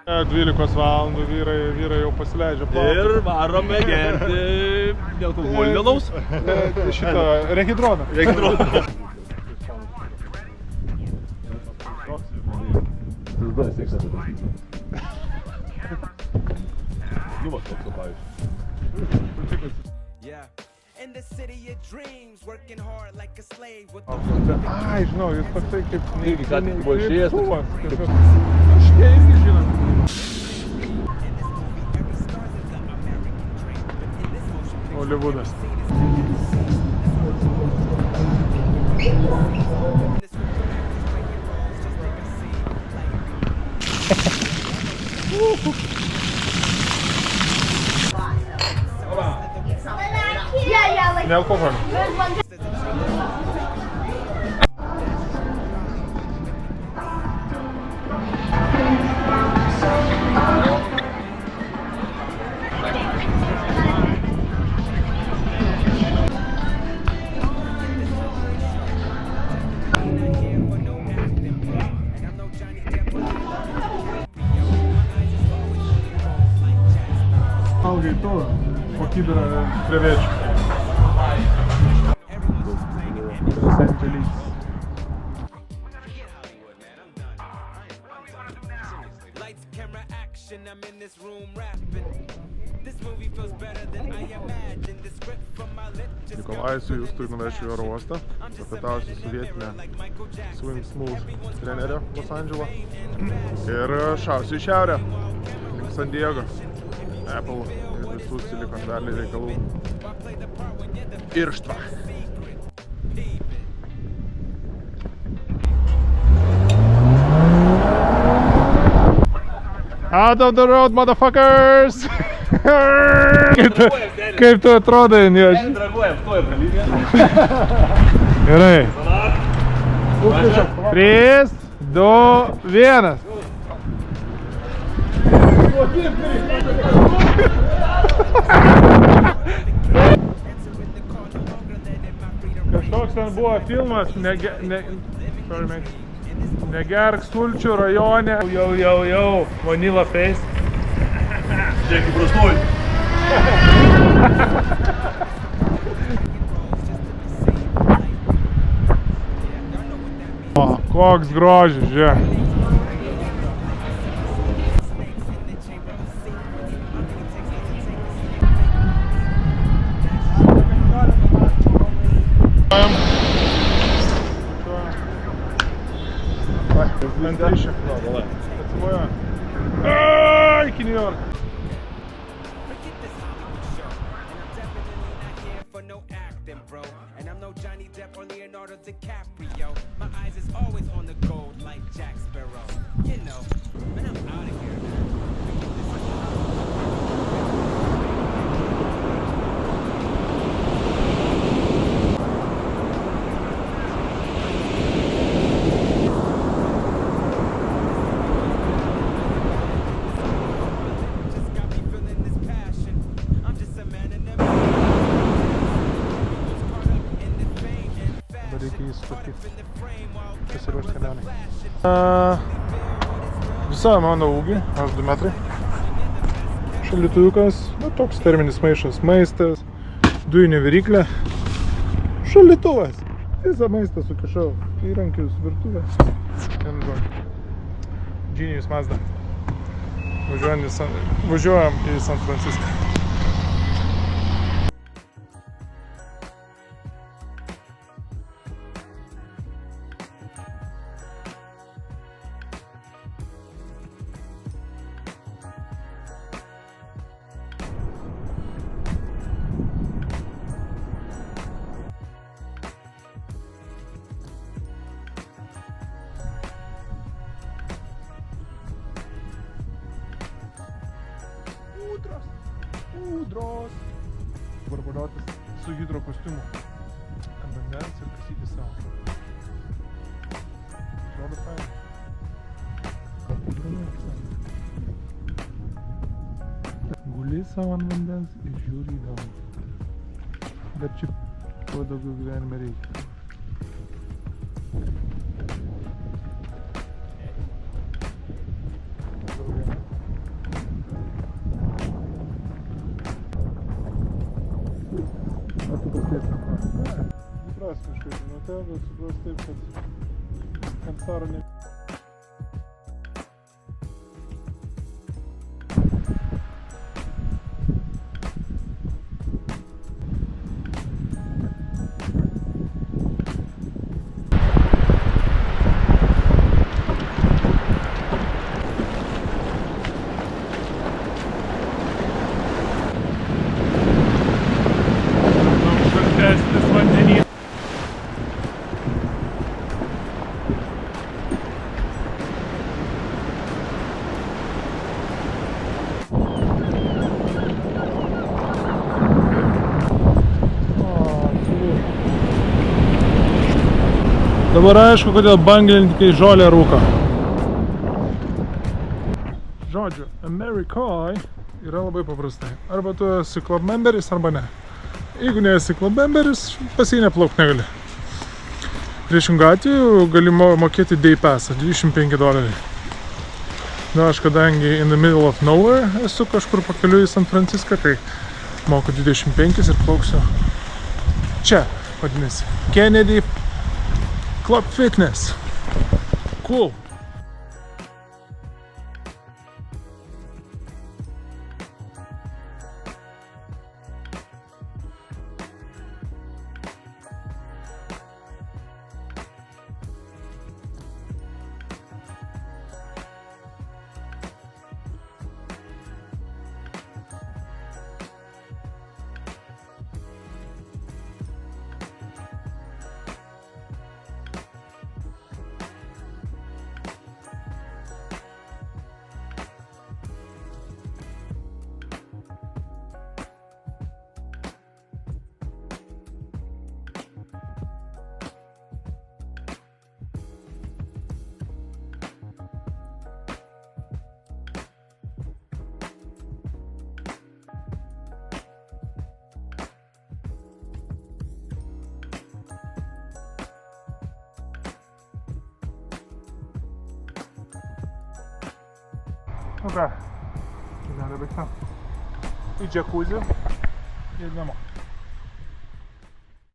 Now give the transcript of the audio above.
12 valandų vyrai jau pasileidžia plauti. Ir varome gerti nealkoholinio alaus. Šitą regidroną. Nu, va, toks pavyzdžiui. Ai, žinau, jis toksai kaip... Irgi ką tik buvo išėjęs. Aš jie irgi žinau. Holivudas. Ne alkoholio. Valgai tu, po kibirą krevečių. Los Angeles. Nikolajus Justui nuvešiu į oro uostą, papietausiu su vietinė Swim Smooth trenerio Los Andželo ir šausiu į šiaurę, link San Diego, Apple ir visų Silicon Valley reikalų irštvą. Out of the road, motherfuckers! Kaip tu atrodai, Nieš? Draguojam, stojam prie liniją. Gerai. 3, 2, 1. Kažkoks ten buvo filmas, Negerk sulčių rajone. Jau, Vanilla Face. Žiūrėk, įprastoj. O, koks grožis, žiūrėk. Antryšė. Atsivoja. Iki New York. And I'm no Johnny Depp or Leonardo DiCaprio. My eyes is always on the gold like Jack Sparrow. You know, man, I'm out of here, man. Pasiruošti kelionai. Visą mano ūgį, aš 2 metrai. Šaldytuviukas, toks terminis maišas, maistas, dujinė viryklė, šaldytuvas. Visą maistą sukišau, įrankius, virtuvę. Genius Mazda. Važiuojam į San Francisco. Ūdros. Barbadotas su hidro kostiumu. Ant vandens ir kasyti savo. Atrodo fainai. Guli savo ant vandens ir žiūri į dangų. Bet čia kuo daugiau gyvenime reikia. dviprasmiškai žinote, bet supras taip, kad Kantarą ne... Šaltesnis vandenys. Dabar aišku, kodėl banglininkai žolę rūko. Žodžiu, Amerikoje yra labai paprastai. Arba tu esi club memberis, arba ne. Jeigu nesi club memberis, pas jį neplauk negali. Priešingų atveju gali mokėti day passą, $25. Na, aš kadangi in the middle of nowhere esu kažkur pakeliu į San Franciską, tai moku 25 ir plauksiu čia, vadinasi, Kennedy Club Fitness. Cool. Nu ką, žinai, baigtam į džakuzį ir namo.